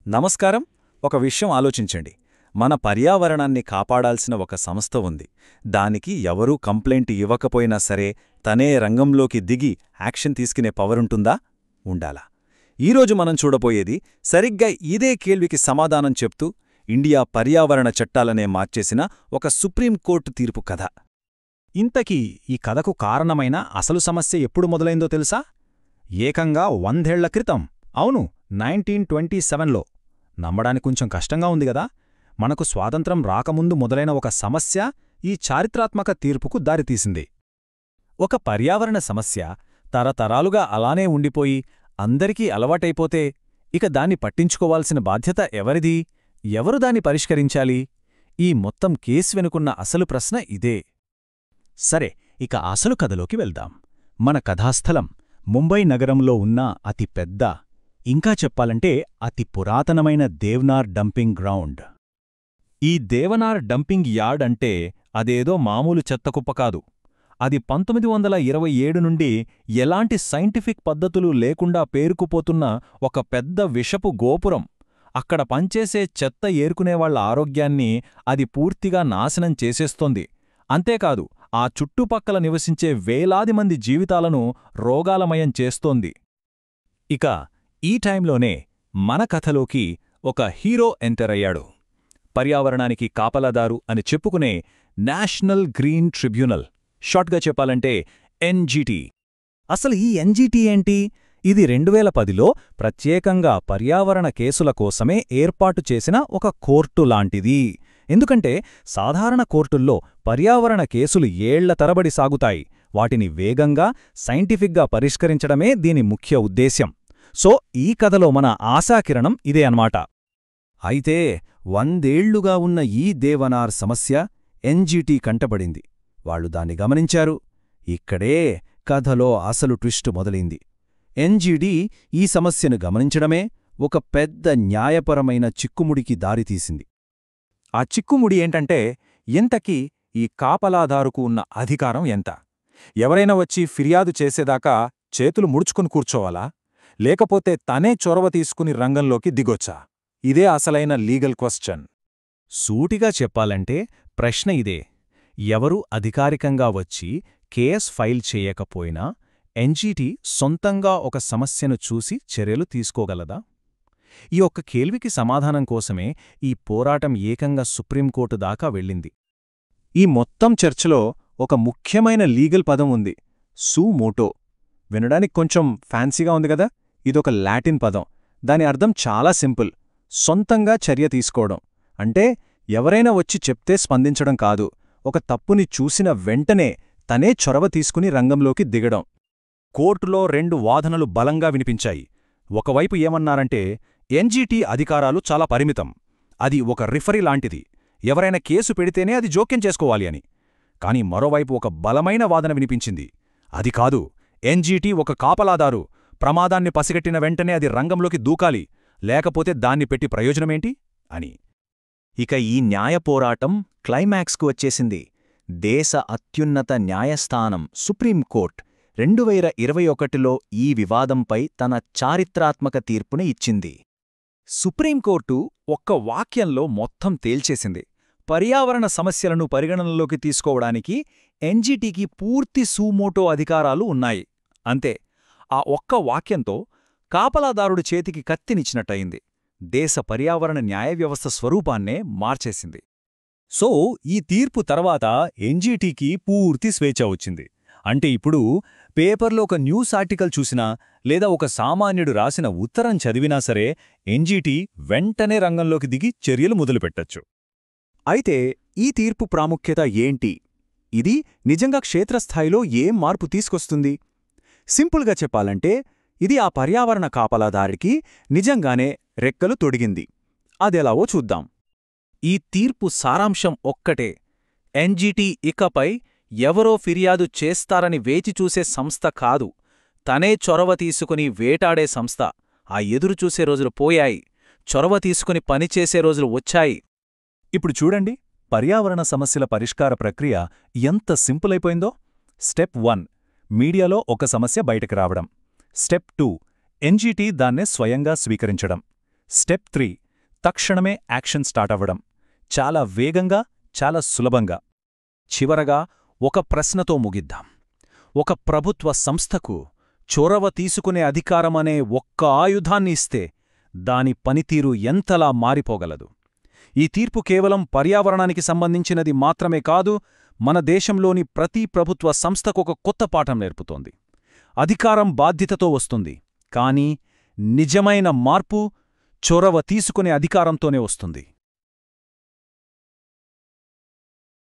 నమస్కారం. ఒక విషయం ఆలోచించండి. మన పర్యావరణాన్ని కాపాడాల్సిన ఒక సంస్థ ఉంది. దానికి ఎవరూ కంప్లైంట్ ఇవ్వకపోయినా సరే తనే రంగంలోకి దిగి యాక్షన్ తీసుకునే పవరుంటుందా? ఉండాలా? ఈరోజు మనం చూడబోయేది సరిగ్గా ఇదే కేள்వికి సమాధానం చెప్తూ ఇండియా పర్యావరణ చట్టాలనే మార్చేసిన ఒక సుప్రీంకోర్టు తీర్పు కథ. ఇంతకీ ఈ కథకు కారణమైన అసలు సమస్య ఎప్పుడు మొదలైందో తెలుసా? ఏకంగా 100 ఏళ్ల క్రితం. అవును, 1927లో. నమ్మడానికి కొంచెం కష్టంగా ఉంది గదా. మనకు స్వాతంత్రం రాకముందు మొదలైన ఒక సమస్య ఈ చారిత్రాత్మక తీర్పుకు దారితీసింది. ఒక పర్యావరణ సమస్య తరతరాలుగా అలానే ఉండిపోయి అందరికీ అలవాటైపోతే ఇక దాన్ని పట్టించుకోవాల్సిన బాధ్యత ఎవరిది? ఎవరు దాన్ని పరిష్కరించాలి? ఈ మొత్తం కేసు వెనుకున్న అసలు ప్రశ్న ఇదే. సరే, ఇక అసలు కథలోకి వెళ్దాం. మన కథాస్థలం ముంబై నగరంలో ఉన్న అతి పెద్ద, ఇంకా చెప్పాలంటే అతి పురాతనమైన దేవ్నార్ డంపింగ్ గ్రౌండ్. ఈ దేవనార్ డంపింగ్ యార్డ్ అంటే అదేదో మామూలు చెత్తకుప్ప కాదు. అది 1927 నుండి ఎలాంటి సైంటిఫిక్ పద్ధతులు లేకుండా పేరుకుపోతున్న ఒక పెద్ద విషపు గోపురం. అక్కడ పనిచేసే చెత్త ఏరుకునేవాళ్ల ఆరోగ్యాన్ని అది పూర్తిగా నాశనం చేసేస్తోంది. అంతేకాదు, ఆ చుట్టుపక్కల నివసించే వేలాది మంది జీవితాలను రోగాలమయం చేస్తోంది. ఇక ఈ టైంలోనే మన కథలోకి ఒక హీరో ఎంటర్ అయ్యాడు. పర్యావరణానికి కాపలాదారు అని చెప్పుకునే నేషనల్ గ్రీన్ ట్రిబ్యునల్, షార్ట్గా చెప్పాలంటే ఎన్జీటీ. అసలు ఈ ఎన్జీటీ ఏంటి? ఇది 2010లో ప్రత్యేకంగా పర్యావరణ కేసుల కోసమే ఏర్పాటు చేసిన ఒక కోర్టు లాంటిది. ఎందుకంటే సాధారణ కోర్టుల్లో పర్యావరణ కేసులు ఏళ్ల తరబడి సాగుతాయి. వాటిని వేగంగా, సైంటిఫిక్గా పరిష్కరించడమే దీని ముఖ్య ఉద్దేశ్యం. సో ఈ కథలో మన ఆశాకిరణం ఇదే అన్నమాట. అయితే 100 ఏళ్లుగా ఉన్న ఈ దేవనార్ సమస్య ఎన్జీటీ కంటపడింది. వాళ్లు దాన్ని గమనించారు. ఇక్కడే కథలో అసలు ట్విస్టు మొదలైంది. ఎన్జీటీ ఈ సమస్యను గమనించడమే ఒక పెద్ద న్యాయపరమైన చిక్కుముడికి దారితీసింది. ఆ చిక్కుముడి ఏంటంటే, ఇంతకీ ఈ కాపలాదారుకు ఉన్న అధికారం ఎంత? ఎవరైనా వచ్చి ఫిర్యాదు చేసేదాకా చేతులు ముడుచుకుని కూర్చోవాలా? లేకపోతే తనే చొరవ తీసుకుని రంగంలోకి దిగొచ్చా? ఇదే అసలైన లీగల్ క్వశ్చన్. సూటిగా చెప్పాలంటే ప్రశ్న ఇదే. ఎవరూ అధికారికంగా వచ్చి కేస్ ఫైల్ చేయకపోయినా ఎన్జీటీ సొంతంగా ఒక సమస్యను చూసి చర్యలు తీసుకోగలదా? ఈ ఒక్క కేల్వికి సమాధానం కోసమే ఈ పోరాటం ఏకంగా సుప్రీంకోర్టు దాకా వెళ్ళింది. ఈ మొత్తం చర్చలో ఒక ముఖ్యమైన లీగల్ పదం ఉంది, సూ మోటో. వినడానికి కొంచెం ఫ్యాన్సీగా ఉంది కదా. ఇదొక లాటిన్ పదం. దాని అర్థం చాలా సింపుల్, సొంతంగా చర్య తీసుకోవడం. అంటే ఎవరైనా వచ్చి చెప్తే స్పందించడం కాదు, ఒక తప్పుని చూసిన వెంటనే తనే చొరవ తీసుకుని రంగంలోకి దిగడం. కోర్టులో 2 వాదనలు బలంగా వినిపించాయి. ఒకవైపు ఏమన్నారంటే, ఎన్జీటీ అధికారాలు చాలా పరిమితం, అది ఒక రిఫరీ లాంటిది, ఎవరైనా కేసు పెడితేనే అది జోక్యం చేసుకోవాలి అని. కాని మరోవైపు ఒక బలమైన వాదన వినిపించింది. అది కాదు, ఎన్జీటీ ఒక కాపలాదారు, ప్రమాదాన్ని పసిగట్టిన వెంటనే అది రంగంలోకి దూకాలి, లేకపోతే దాన్ని పెట్టి ప్రయోజనమేంటి అని. ఇక ఈ న్యాయ పోరాటం క్లైమాక్స్కు వచ్చేసింది. దేశ అత్యున్నత న్యాయస్థానం సుప్రీంకోర్టు 2021లో ఈ వివాదంపై తన చారిత్రాత్మక తీర్పుని ఇచ్చింది. సుప్రీంకోర్టు ఒక్క వాక్యంలో మొత్తం తేల్చేసింది. పర్యావరణ సమస్యలను పరిగణనలోకి తీసుకోవడానికి ఎన్జీటీకి పూర్తి సూమోటో అధికారాలు ఉన్నాయి. అంతే. ఆ ఒక్క వాక్యంతో కాపలాదారుడి చేతికి కత్తినిచ్చినట్టయింది. దేశ పర్యావరణ న్యాయవ్యవస్థ స్వరూపాన్నే మార్చేసింది. సో ఈ తీర్పు తర్వాత ఎన్జీటీకి పూర్తి స్వేచ్ఛ వచ్చింది. అంటే ఇప్పుడు పేపర్లో ఒక న్యూస్ ఆర్టికల్ చూసినా లేదా ఒక సామాన్యుడు రాసిన ఉత్తరం చదివినా సరే ఎన్జీటీ వెంటనే రంగంలోకి దిగి చర్యలు మొదలుపెట్టొచ్చు. అయితే ఈ తీర్పు ప్రాముఖ్యత ఏంటి? ఇది నిజంగా క్షేత్రస్థాయిలో ఏం మార్పు తీసుకొస్తుంది? సింపుల్గా చెప్పాలంటే ఇది ఆ పర్యావరణ కాపలాదారికి నిజంగానే రెక్కలు తొడిగింది. అదెలావో చూద్దాం. ఈ తీర్పు సారాంశం ఒక్కటే. ఎన్జీటీ ఇకపై ఎవరో ఫిర్యాదు చేస్తారని వేచిచూసే సంస్థ కాదు, తనే చొరవ తీసుకుని వేటాడే సంస్థ. ఆ ఎదురుచూసే రోజులు పోయాయి, చొరవ తీసుకుని పనిచేసే రోజులు వచ్చాయి. ఇప్పుడు చూడండి, పర్యావరణ సమస్యల పరిష్కార ప్రక్రియ ఎంత సింపులైపోయిందో. స్టెప్ 1, మీడియాలో ఒక సమస్య బయటకు రావడం. స్టెప్ 2, ఎన్జీటీ దాన్నే స్వయంగా స్వీకరించడం. స్టెప్ 3 తక్షణమే యాక్షన్ స్టార్ట్ అవ్వడం. చాలా వేగంగా, చాలా సులభంగా. చివరగా ఒక ప్రశ్నతో ముగిద్దాం. ఒక ప్రభుత్వ సంస్థకు చొరవ తీసుకునే అధికారమనే ఒక్క ఆయుధాన్ని ఇస్తే దాని పనితీరు ఎంతలా మారిపోగలదు? ఈ తీర్పు కేవలం పర్యావరణానికి సంబంధించినది మాత్రమే కాదు, మన దేశంలోని ప్రతి ప్రభుత్వ సంస్థకొక కొత్త పాఠం నేర్పుతోంది. అధికారం బాధ్యతతో వస్తుంది, కానీ నిజమైన మార్పు చొరవ తీసుకునే అధికారంతోనే వస్తుంది.